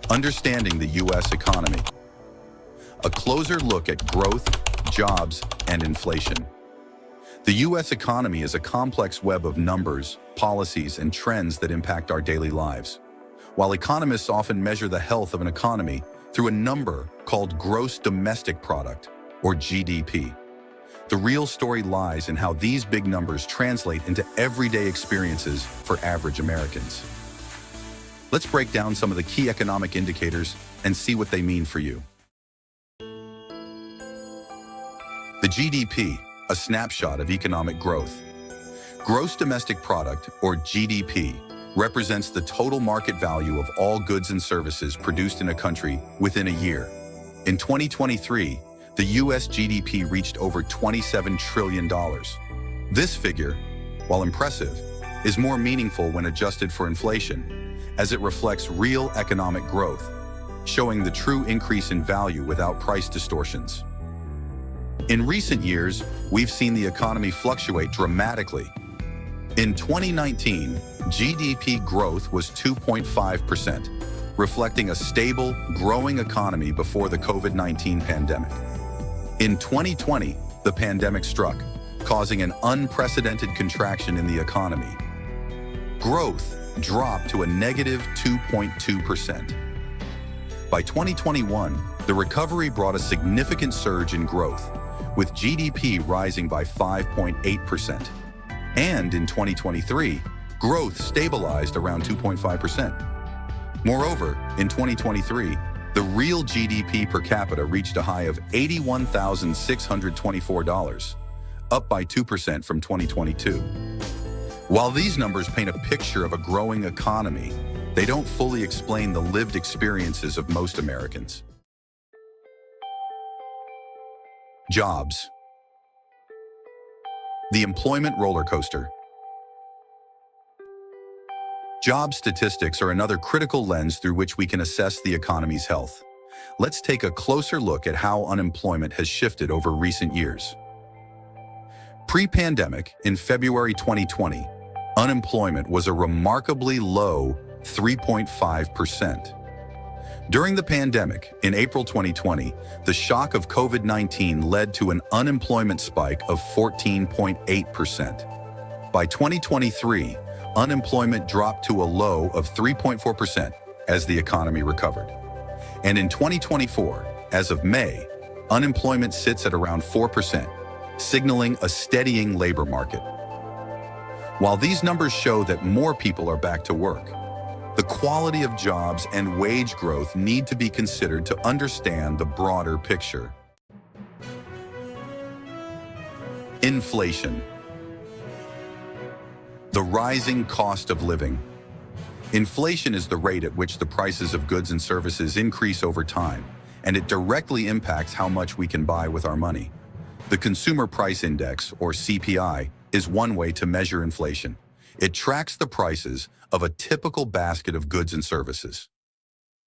Understanding the U.S. economy. A closer look at growth, jobs, and inflation. The U.S. economy is a complex web of numbers, policies, and trends that impact our daily lives. While economists often measure the health of an economy through a number called gross domestic product, or GDP, the real story lies in how these big numbers translate into everyday experiences for average Americans. Let's break down some of the key economic indicators and see what they mean for you. The GDP, a snapshot of economic growth. Gross domestic product, or GDP, represents the total market value of all goods and services produced in a country within a year. In 2023, the U.S. GDP reached over $27 trillion. This figure, while impressive, is more meaningful when adjusted for inflation, as it reflects real economic growth, showing the true increase in value without price distortions. In recent years, we've seen the economy fluctuate dramatically. In 2019, GDP growth was 2.5%, reflecting a stable, growing economy before the COVID-19 pandemic. In 2020, the pandemic struck, causing an unprecedented contraction in the economy. Growth dropped to a negative 2.2%. By 2021, the recovery brought a significant surge in growth, with GDP rising by 5.8%. And in 2023, growth stabilized around 2.5%. Moreover, in 2023, the real GDP per capita reached a high of $81,624, up by 2% from 2022. While these numbers paint a picture of a growing economy, they don't fully explain the lived experiences of most Americans. Jobs. The employment roller coaster. Job statistics are another critical lens through which we can assess the economy's health. Let's take a closer look at how unemployment has shifted over recent years. Pre-pandemic, in February 2020, unemployment was a remarkably low 3.5%. During the pandemic, in April 2020, the shock of COVID-19 led to an unemployment spike of 14.8%. By 2023, unemployment dropped to a low of 3.4% as the economy recovered. And in 2024, as of May, unemployment sits at around 4%, signaling a steadying labor market. While these numbers show that more people are back to work, the quality of jobs and wage growth need to be considered to understand the broader picture. Inflation. The rising cost of living. Inflation is the rate at which the prices of goods and services increase over time, and it directly impacts how much we can buy with our money. The Consumer Price Index, or CPI, is one way to measure inflation. It tracks the prices of a typical basket of goods and services.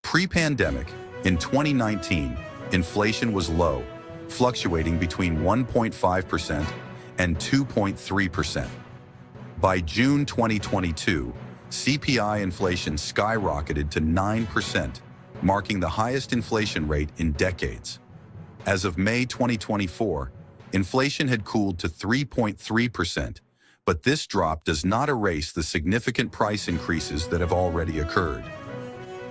Pre-pandemic, in 2019, inflation was low, fluctuating between 1.5% and 2.3%. By June 2022, CPI inflation skyrocketed to 9%, marking the highest inflation rate in decades. As of May 2024, inflation had cooled to 3.3%, but this drop does not erase the significant price increases that have already occurred.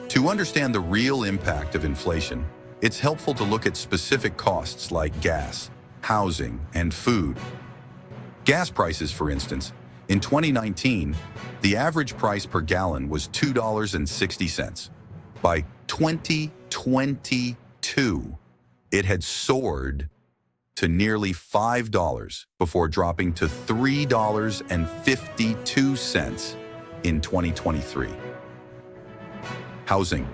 To understand the real impact of inflation, it's helpful to look at specific costs like gas, housing, and food. Gas prices, for instance, in 2019, the average price per gallon was $2.60. By 2022, it had soared to nearly $5 before dropping to $3.52 in 2023. Housing.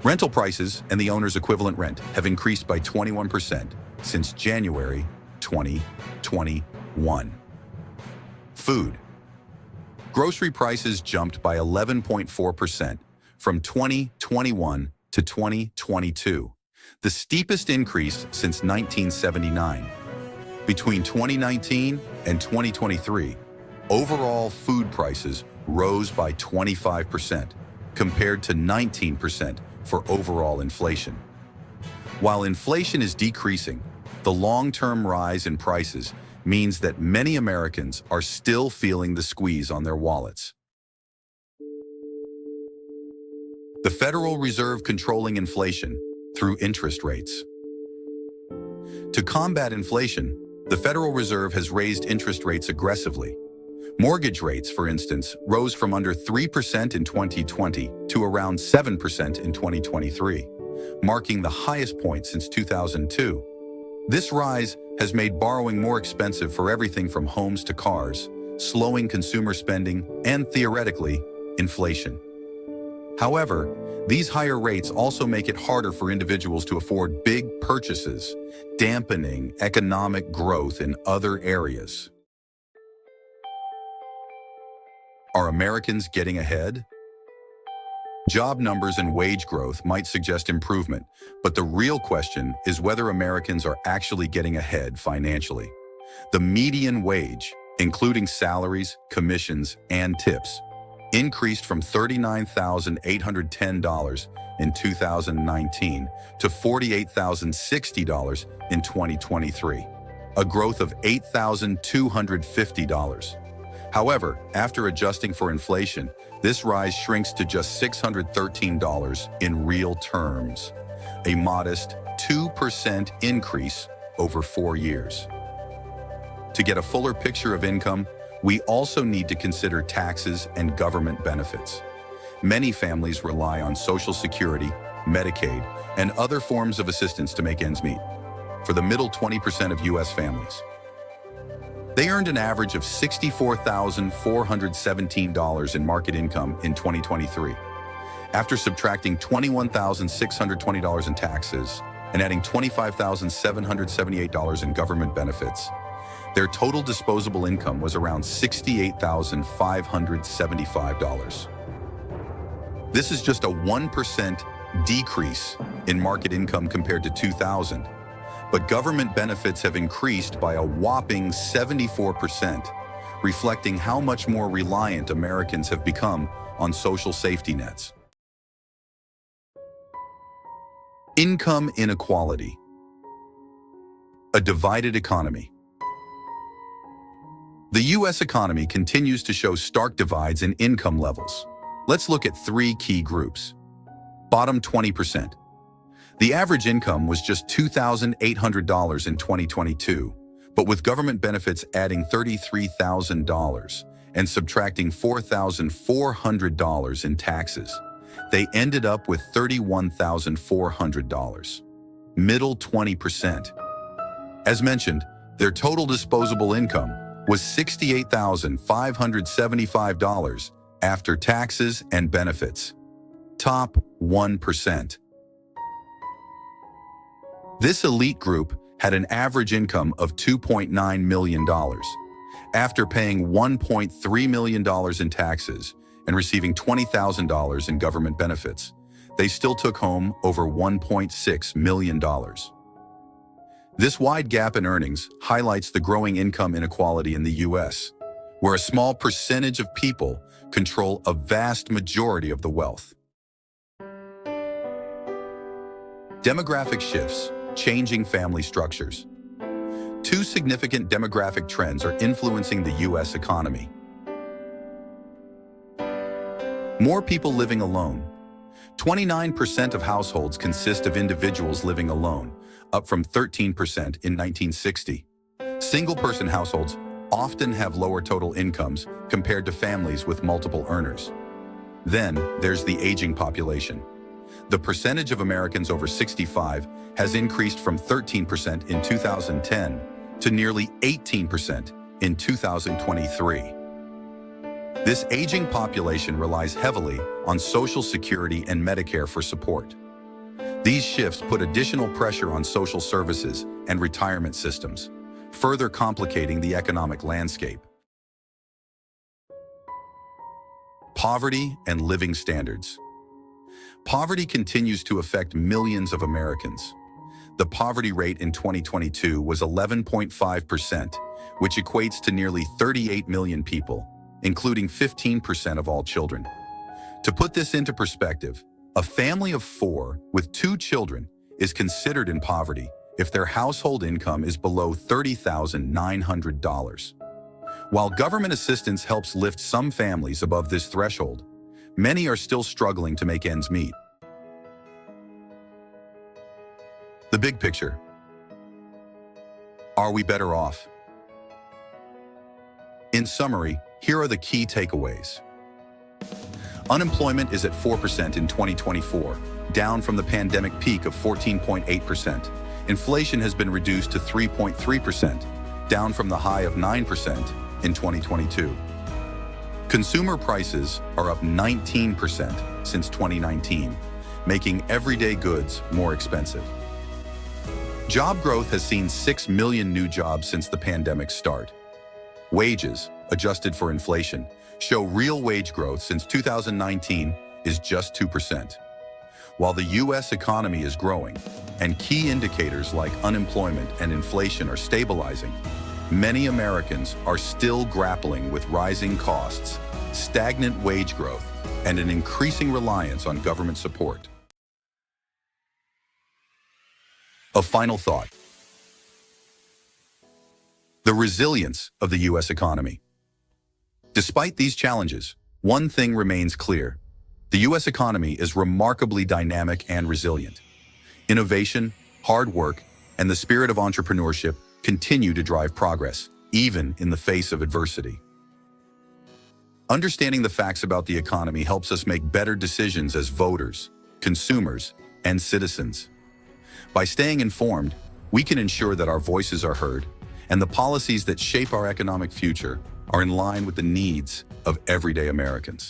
Rental prices and the owner's equivalent rent have increased by 21% since January 2021. Food. Grocery prices jumped by 11.4% from 2021 to 2022, the steepest increase since 1979. Between 2019 and 2023, overall food prices rose by 25%, compared to 19% for overall inflation. While inflation is decreasing, the long-term rise in prices means that many Americans are still feeling the squeeze on their wallets. The Federal Reserve controlling inflation through interest rates. To combat inflation, the Federal Reserve has raised interest rates aggressively. Mortgage rates, for instance, rose from under 3% in 2020 to around 7% in 2023, marking the highest point since 2002. This rise has made borrowing more expensive for everything from homes to cars, slowing consumer spending and, theoretically, inflation. However, these higher rates also make it harder for individuals to afford big purchases, dampening economic growth in other areas. Are Americans getting ahead? Job numbers and wage growth might suggest improvement, but the real question is whether Americans are actually getting ahead financially. The median wage, including salaries, commissions, and tips, increased from $39,810 in 2019 to $48,060 in 2023, a growth of $8,250. However, after adjusting for inflation, this rise shrinks to just $613 in real terms, a modest 2% increase over 4 years. To get a fuller picture of income, we also need to consider taxes and government benefits. Many families rely on Social Security, Medicaid, and other forms of assistance to make ends meet. For the middle 20% of U.S. families, they earned an average of $64,417 in market income in 2023. After subtracting $21,620 in taxes and adding $25,778 in government benefits, their total disposable income was around $68,575. This is just a 1% decrease in market income compared to 2000. But government benefits have increased by a whopping 74%, reflecting how much more reliant Americans have become on social safety nets. Income inequality. A divided economy. The U.S. economy continues to show stark divides in income levels. Let's look at 3 key groups. Bottom 20%. The average income was just $2,800 in 2022, but with government benefits adding $33,000 and subtracting $4,400 in taxes, they ended up with $31,400. Middle 20%. As mentioned, their total disposable income was $68,575 after taxes and benefits. Top 1%. This elite group had an average income of $2.9 million. After paying $1.3 million in taxes and receiving $20,000 in government benefits, they still took home over $1.6 million. This wide gap in earnings highlights the growing income inequality in the U.S., where a small percentage of people control a vast majority of the wealth. Demographic shifts. Changing family structures. 2 significant demographic trends are influencing the U.S. economy. More people living alone. 29% of households consist of individuals living alone, up from 13% in 1960. Single-person households often have lower total incomes compared to families with multiple earners. Then there's the aging population. The percentage of Americans over 65 has increased from 13% in 2010 to nearly 18% in 2023. This aging population relies heavily on Social Security and Medicare for support. These shifts put additional pressure on social services and retirement systems, further complicating the economic landscape. Poverty and living standards. Poverty continues to affect millions of Americans. The poverty rate in 2022 was 11.5%, which equates to nearly 38 million people, including 15% of all children. To put this into perspective, a family of 4 with 2 children is considered in poverty if their household income is below $30,900. While government assistance helps lift some families above this threshold, many are still struggling to make ends meet. The big picture. Are we better off? In summary, here are the key takeaways. Unemployment is at 4% in 2024, down from the pandemic peak of 14.8%. Inflation has been reduced to 3.3%, down from the high of 9% in 2022. Consumer prices are up 19% since 2019, making everyday goods more expensive. Job growth has seen 6 million new jobs since the pandemic's start. Wages, adjusted for inflation, show real wage growth since 2019 is just 2%. While the U.S. economy is growing and key indicators like unemployment and inflation are stabilizing, many Americans are still grappling with rising costs, stagnant wage growth, and an increasing reliance on government support. A final thought. The resilience of the U.S. economy. Despite these challenges, one thing remains clear. The U.S. economy is remarkably dynamic and resilient. Innovation, hard work, and the spirit of entrepreneurship continue to drive progress, even in the face of adversity. Understanding the facts about the economy helps us make better decisions as voters, consumers, and citizens. By staying informed, we can ensure that our voices are heard and the policies that shape our economic future are in line with the needs of everyday Americans.